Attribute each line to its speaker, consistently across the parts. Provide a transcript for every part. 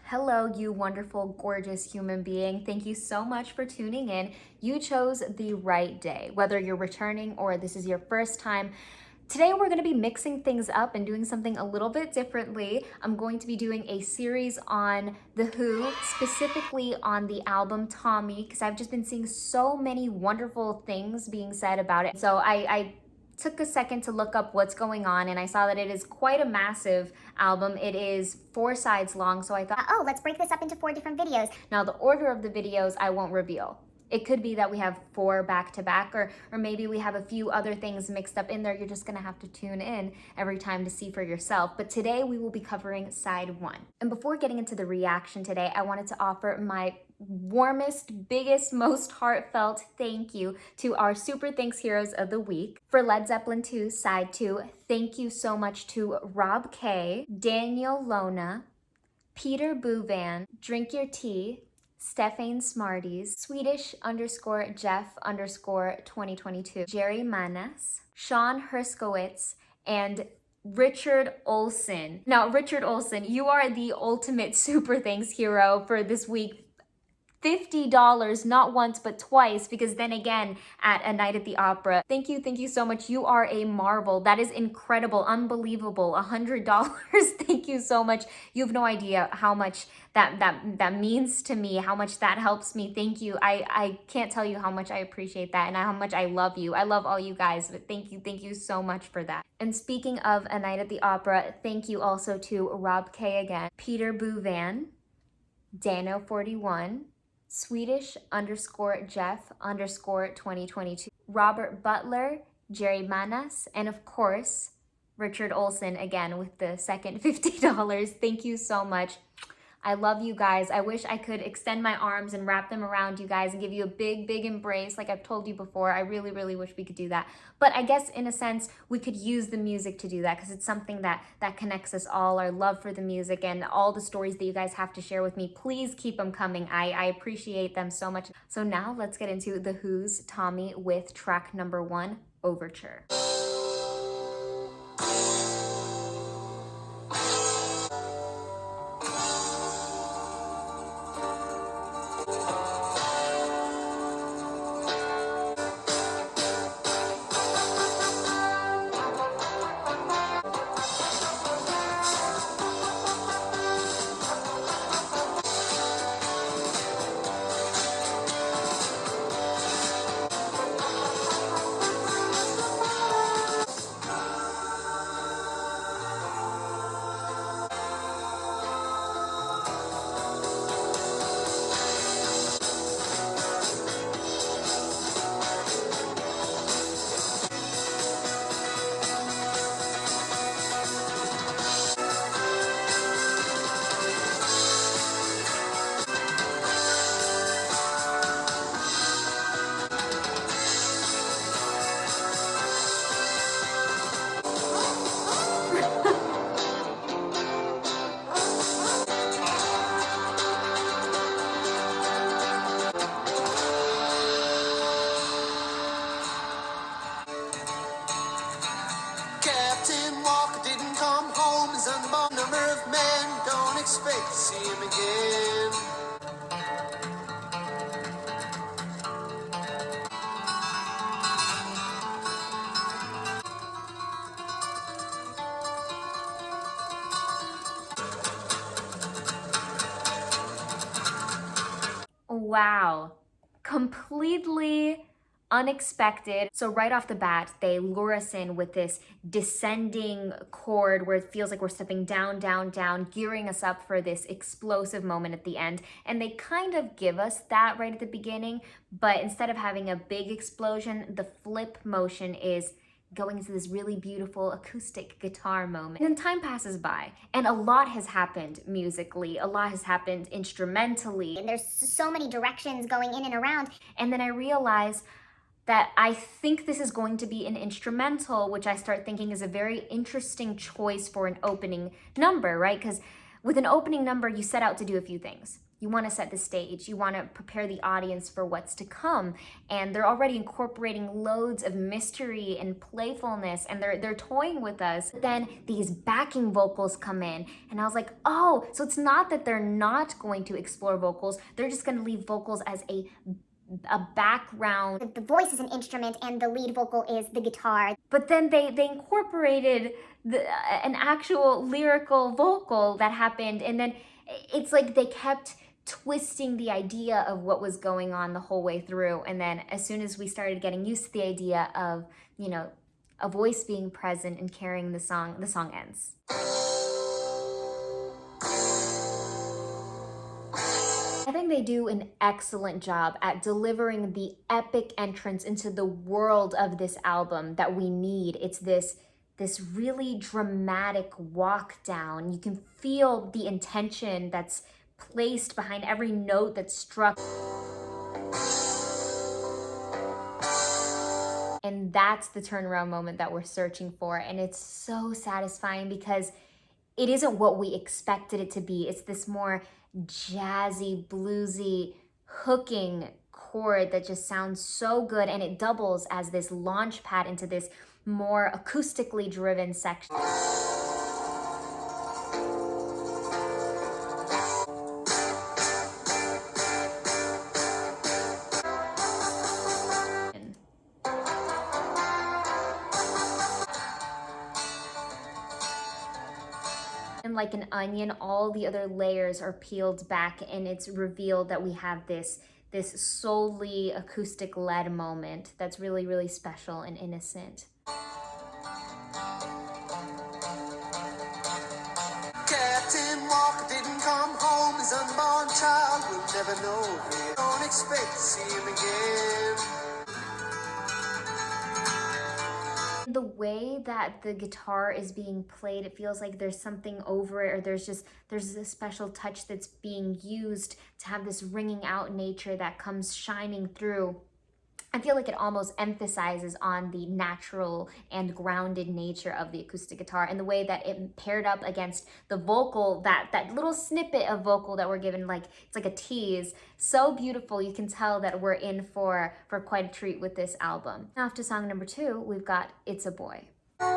Speaker 1: Hello, you wonderful, gorgeous human being. Thank you so much for tuning in. You chose the right day, whether you're returning or this is your first time. Today, we're going to be mixing things up and doing something a little bit differently. I'm going to be doing a series on The Who, specifically on the album Tommy, because I've just been seeing so many wonderful things being said about it. So I took a second to look up what's going on, and I saw that it is quite a massive album. It is 4 sides long, so I thought,
Speaker 2: oh, let's break this up into 4 different videos.
Speaker 1: now the order of the videos I won't reveal. It could be that we have 4 back to back, or maybe we have a few other things mixed up in there. You're just gonna have to tune in every time to see for yourself. But today we will be covering side 1. And before getting into the reaction today, I wanted to offer my warmest, biggest, most heartfelt thank you to our Super Thanks Heroes of the Week. For Led Zeppelin 2, side 2, thank you so much to Rob K, Daniel Lona, Peter Buwen, drinkyourtea, StephaneSmarties, Swedish_Jeff_2022, Jerry Manas, Sean Herskowitz, and Richard OLSEN. Now, Richard OLSEN, you are the ultimate Super Thanks hero for this week. $50, not once but twice, because then again at A Night at the Opera. Thank you so much. You are a marvel. That is incredible, unbelievable. $100. Thank you so much. You have no idea how much that means to me, how much that helps me. Thank you. I can't tell you how much I appreciate that and how much I love you. I love all you guys, but thank you so much for that. And speaking of A Night at the Opera, thank you also to Rob K again, Peter Buwen, Dano41, Swedish_Jeff_2022, Robert Butler, Jerry Manas, and of course, Richard OLSEN again with the second $50. Thank you so much. I love you guys. I wish I could extend my arms and wrap them around you guys and give you a big embrace like I've told you before. I really wish we could do that. But I guess in a sense, we could use the music to do that because it's something that connects us all, our love for the music and all the stories that you guys have to share with me. Please keep them coming. I appreciate them so much. So now let's get into The Who's Tommy with track number 1, Overture.
Speaker 3: Expect to see him again.
Speaker 1: Wow, completely unexpected. So right off the bat, they lure us in with this descending chord where it feels like we're stepping down, gearing us up for this explosive moment at the end. And they kind of give us that right at the beginning, but instead of having a big explosion, the flip motion is going into this really beautiful acoustic guitar moment. And then time passes by, and a lot has happened musically, a lot has happened instrumentally.
Speaker 2: And there's so many directions going in and around.
Speaker 1: And then I realize that I think this is going to be an instrumental, which I start thinking is a very interesting choice for an opening number, right? Because with an opening number, you set out to do a few things. You want to set the stage. You want to prepare the audience for what's to come. And they're already incorporating loads of mystery and playfulness, and they're toying with us. But then these backing vocals come in, and I was like, oh, so it's not that they're not going to explore vocals. They're just going to leave vocals as a background.
Speaker 2: The voice is an instrument and the lead vocal is the guitar.
Speaker 1: But then they incorporated an actual lyrical vocal that happened, and then it's like they kept twisting the idea of what was going on the whole way through. And then as soon as we started getting used to the idea of, you know, a voice being present and carrying the song ends. I think they do an excellent job at delivering the epic entrance into the world of this album that we need. It's this really dramatic walk down. You can feel the intention that's placed behind every note that's struck. And that's the turnaround moment that we're searching for. And it's so satisfying because it isn't what we expected it to be. It's this more jazzy, bluesy, hooking chord that just sounds so good. And it doubles as this launch pad into this more acoustically driven section. And like an onion, all the other layers are peeled back, and it's revealed that we have this solely acoustic led moment that's really, really special and innocent.
Speaker 3: Captain Walker didn't come home. His unborn child will never know him. Don't expect to see him again.
Speaker 1: The way that the guitar is being played, it feels like there's something over it, or there's a special touch that's being used to have this ringing out nature that comes shining through. I feel like it almost emphasizes on the natural and grounded nature of the acoustic guitar, and the way that it paired up against the vocal, that little snippet of vocal that we're given, like it's like a tease. So beautiful. You can tell that we're in for quite a treat with this album. Now, after song number 2, we've got It's a Boy.
Speaker 3: It's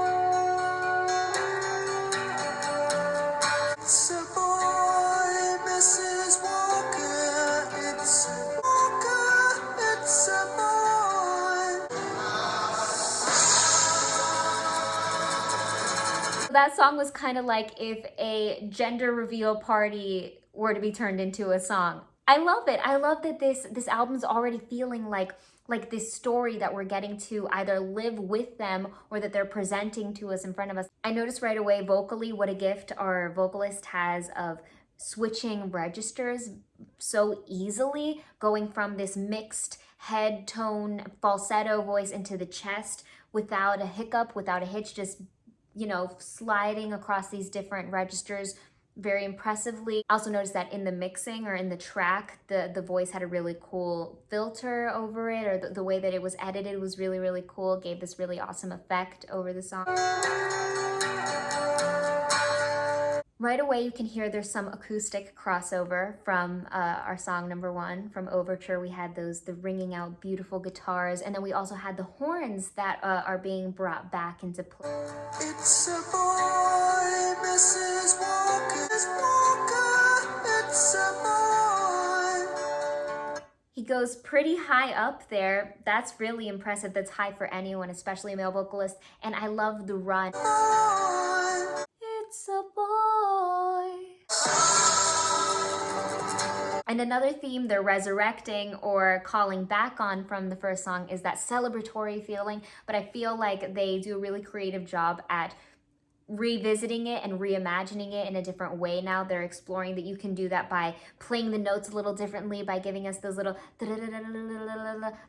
Speaker 3: a boy, Mrs. Walker. It's a Walker. It's a boy.
Speaker 1: That song was kind of like if a gender reveal party were to be turned into a song. I love it. I love that this album's already feeling like this story that we're getting to either live with them or that they're presenting to us in front of us. I noticed right away vocally what a gift our vocalist has of switching registers so easily, going from this mixed head tone falsetto voice into the chest without a hiccup, without a hitch, just, you know, sliding across these different registers very impressively. I also noticed that in the mixing or in the track, the voice had a really cool filter over it, or the way that it was edited was really, really cool. It gave this really awesome effect over the song. Right away, you can hear there's some acoustic crossover from our song number 1 from Overture. We had the ringing out beautiful guitars, and then we also had the horns that are being brought back into play.
Speaker 3: It's a boy, Mrs. Walker. It's Walker. It's a boy.
Speaker 1: He goes pretty high up there. That's really impressive. That's high for anyone, especially a male vocalist. And I love the run.
Speaker 3: Boy.
Speaker 1: It's a boy. And another theme they're resurrecting or calling back on from the first song is that celebratory feeling, but I feel like they do a really creative job at revisiting it and reimagining it in a different way. Now they're exploring that you can do that by playing the notes a little differently, by giving us those little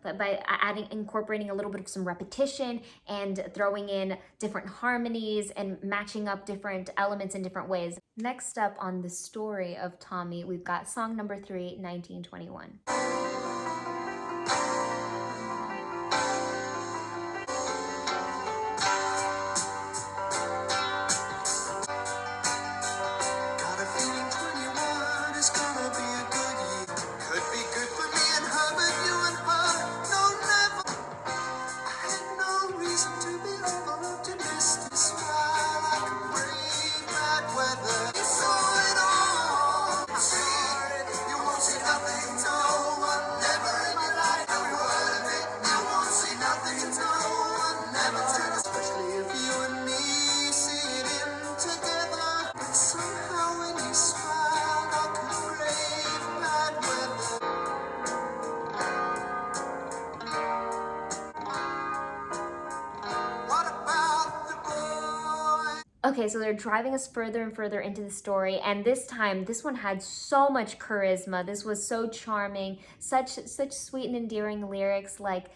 Speaker 1: by incorporating a little bit of some repetition and throwing in different harmonies and matching up different elements in different ways. Next up on the story of Tommy, we've got song number 3, 1921.
Speaker 3: Got a feeling 21 is gonna be a good
Speaker 1: Okay, so they're driving us further and further into the story, and this time, this one had so much charisma. This was so charming, such sweet and endearing lyrics, like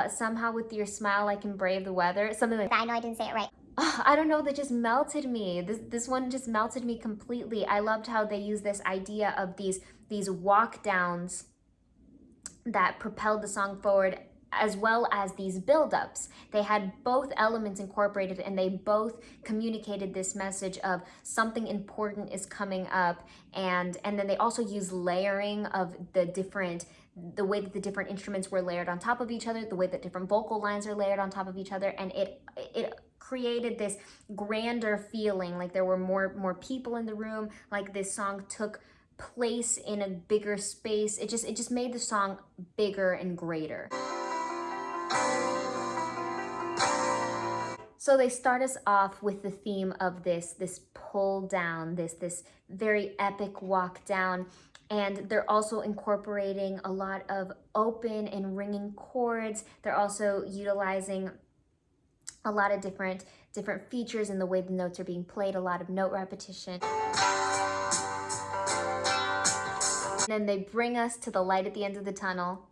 Speaker 1: somehow with your smile I can brave the weather, something like that.
Speaker 2: I know I didn't say it right.
Speaker 1: I don't know, that just melted me. This one just melted me completely. I loved how they used this idea of these walk downs that propelled the song forward, as well as these build-ups. They had both elements incorporated, and they both communicated this message of something important is coming up, and then they also used layering of the way that the different instruments were layered on top of each other, the way that different vocal lines are layered on top of each other, and it created this grander feeling, like there were more people in the room, like this song took place in a bigger space. It just made the song bigger and greater. So they start us off with the theme of this pull down, this very epic walk down, and they're also incorporating a lot of open and ringing chords. They're also utilizing a lot of different features in the way the notes are being played, a lot of note repetition. And then they bring us to the light at the end of the tunnel.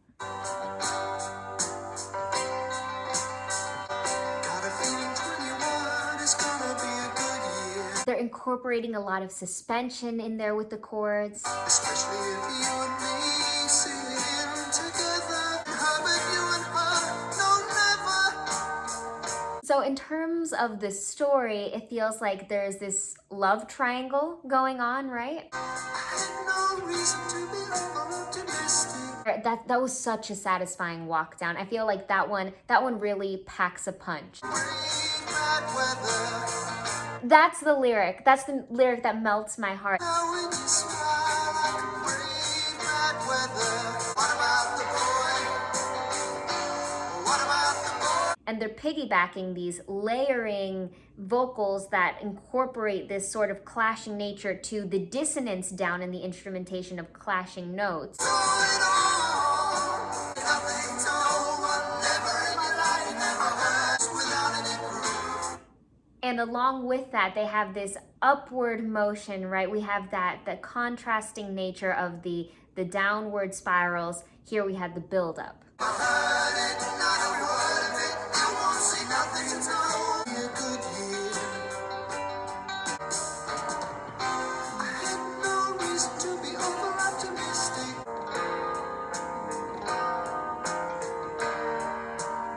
Speaker 1: They're incorporating a lot of suspension in there with the chords.
Speaker 3: Especially if you and me sing together. Her but you and her, no never.
Speaker 1: So in terms of the story, it feels like there's this love triangle going on, right?
Speaker 3: I had no reason to be over-optimistic.
Speaker 1: That was such a satisfying walk down. I feel like that one really packs a punch.
Speaker 3: Brave bad weather.
Speaker 1: That's the lyric. That's the lyric that melts my heart.
Speaker 3: Now when you smile like a brave bad weather. What about the boy? What about the boy?
Speaker 1: And they're piggybacking these layering vocals that incorporate this sort of clashing nature to the dissonance down in the instrumentation of clashing notes.
Speaker 3: Going on. Nothing to no one, never in my life, never hurts without any proof.
Speaker 1: And along with that, they have this upward motion, right? We have the contrasting nature of the downward spirals. Here we have the buildup.
Speaker 3: I heard it, not a word of it. I won't say nothing until be a good year. I had no reason to be over-optimistic.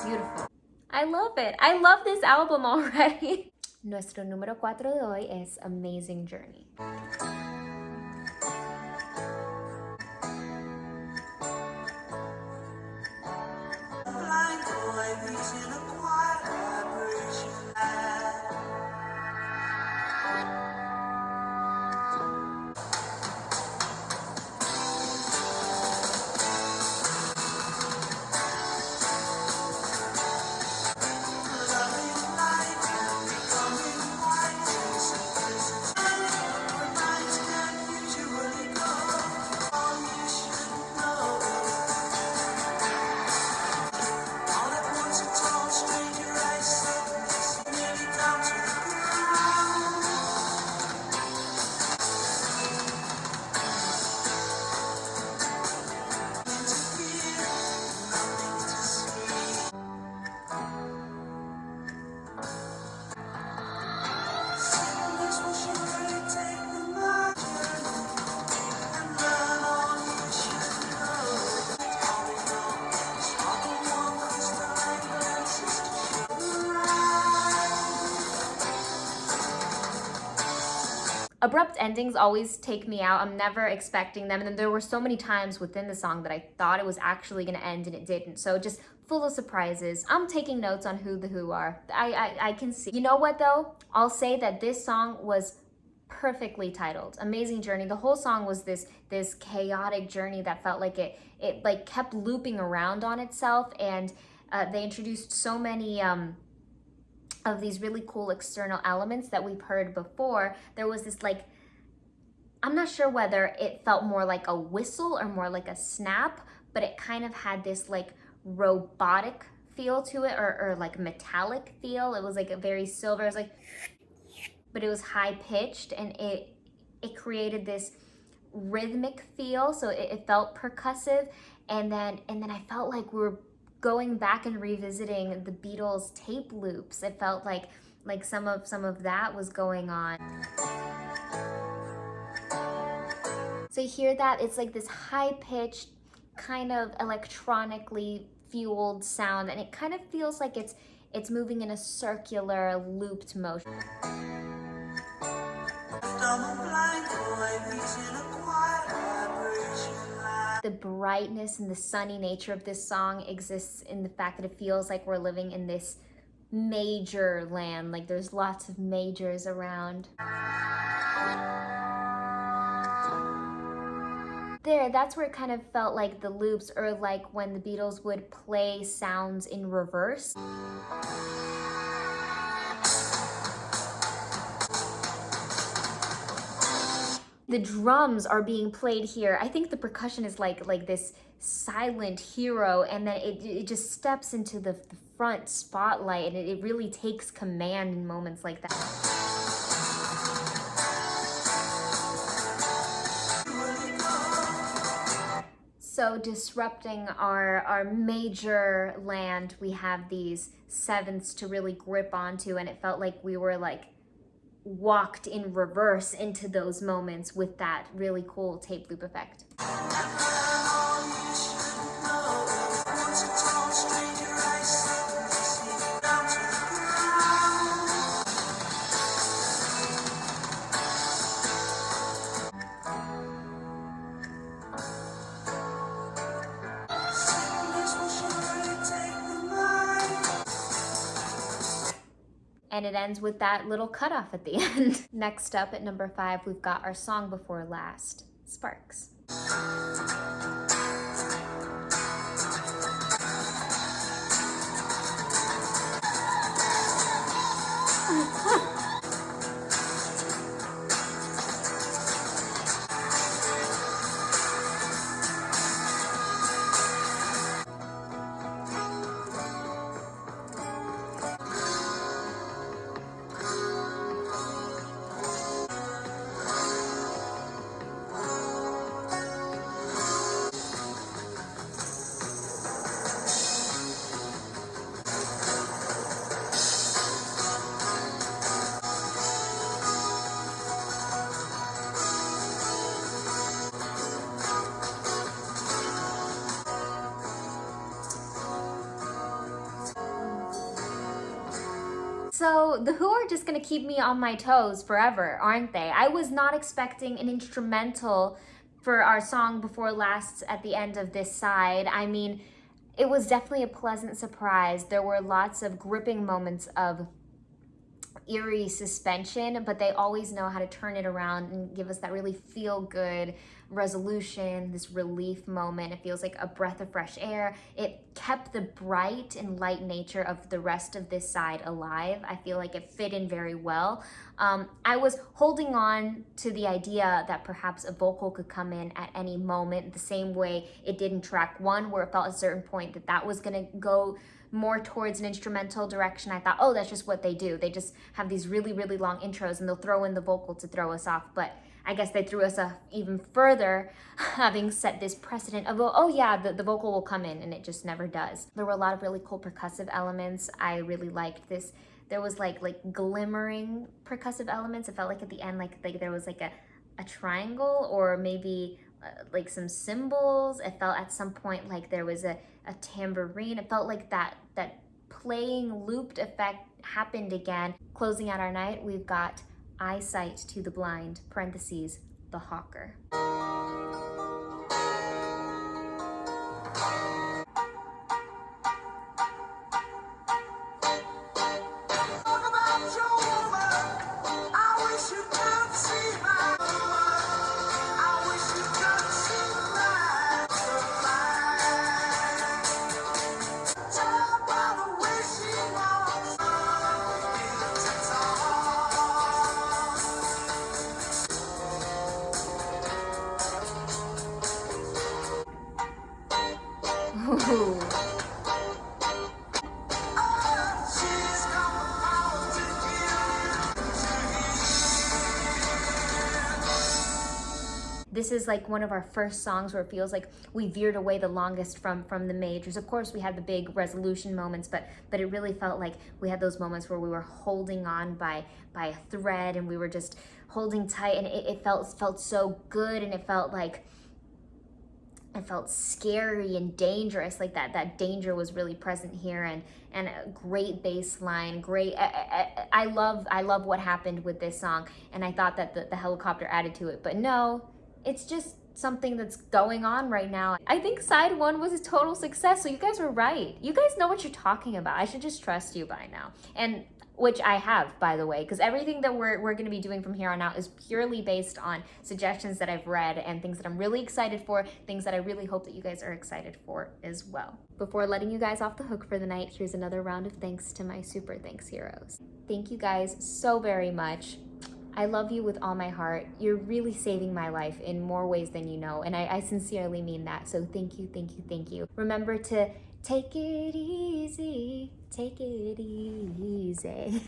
Speaker 1: Beautiful. I love it. I love this album already. Nuestro número 4 de hoy es Amazing Journey.
Speaker 3: Blind boy meets in a quiet vibration. Loving life and becoming wise. Where minds can usually go. All you should know. All at once a tall stranger I saw, nearly down to the ground. Into fear, nothing to see. This will surely take the long journey and learn all you should know. All we know is all the warm crystalline glances to show the right.
Speaker 1: Abrupt endings always take me out. I'm never expecting them. And then there were so many times within the song that I thought it was actually going to end and it didn't. So just full of surprises. I'm taking notes on who the Who are. I can see. You know what though? I'll say that this song was perfectly titled. Amazing Journey. The whole song was this chaotic journey that felt like it like kept looping around on itself, and they introduced so many of these really cool external elements that we've heard before. There was this like, I'm not sure whether it felt more like a whistle or more like a snap, but it kind of had this like robotic feel to it, or like metallic feel. It was like a very silver, it was like, but it was high pitched, and it created this rhythmic feel, so it felt percussive. And then I felt like we were going back and revisiting the Beatles tape loops. It felt like some of that was going on. So you hear that? It's like this high-pitched, kind of electronically fueled sound, and it kind of feels like it's moving in a circular, looped motion. The brightness and the sunny nature of this song exists in the fact that it feels like we're living in this major land, like there's lots of majors around. That's where it kind of felt like the loops, or like when the Beatles would play sounds in reverse. The drums are being played here. I think the percussion is like this silent hero, and then it just steps into the front spotlight, and it really takes command in moments like that. So disrupting our major land, we have these sevenths to really grip onto, and it felt like we were like walked in reverse into those moments with that really cool tape loop effect. And it ends with that little cutoff at the end. Next up at number 5, we've got our song before last, Sparks. So the Who are just gonna keep me on my toes forever, aren't they? I was not expecting an instrumental for our song before last at the end of this side. I mean, it was definitely a pleasant surprise. There were lots of gripping moments of eerie suspension, but they always know how to turn it around and give us that really feel-good resolution, this relief moment. It feels like a breath of fresh air. It kept the bright and light nature of the rest of this side alive. I feel like it fit in very well. I was holding on to the idea that perhaps a vocal could come in at any moment, the same way it did in track 1, where it felt at a certain point that was gonna go more towards an instrumental direction. I thought, oh, that's just what they do. They just have these really, really long intros and they'll throw in the vocal to throw us off. But I guess they threw us off even further, having set this precedent of, oh yeah, the vocal will come in, and it just never does. There were a lot of really cool percussive elements. I really liked this. There was like glimmering percussive elements. It felt like at the end, like there was like a triangle, or maybe like some cymbals. It felt at some point like there was a tambourine. It felt like that playing looped effect happened again. Closing out our night, we've got Eyesight to the Blind, parentheses, the Hawker. Ooh. this is like one of our first songs where it feels like we veered away the longest from the majors. Of course, we had the big resolution moments, but it really felt like we had those moments where we were holding on by a thread, and we were just holding tight, and it felt so good, and it felt scary and dangerous. Like that danger was really present here, and a great bass line, great. I love what happened with this song, and I thought that the helicopter added to it, but no, it's just something that's going on right now. I think side one was a total success, so you guys were right. You guys know what you're talking about. I should just trust you by now. And which I have, by the way, because everything that we're going to be doing from here on out is purely based on suggestions that I've read and things that I'm really excited for, things that I really hope that you guys are excited for as well. Before letting you guys off the hook for the night, here's another round of thanks to my super thanks heroes. Thank you guys so very much. I love you with all my heart. You're really saving my life in more ways than you know, and I sincerely mean that. So thank you, thank you, thank you. Remember to take it easy, take it easy.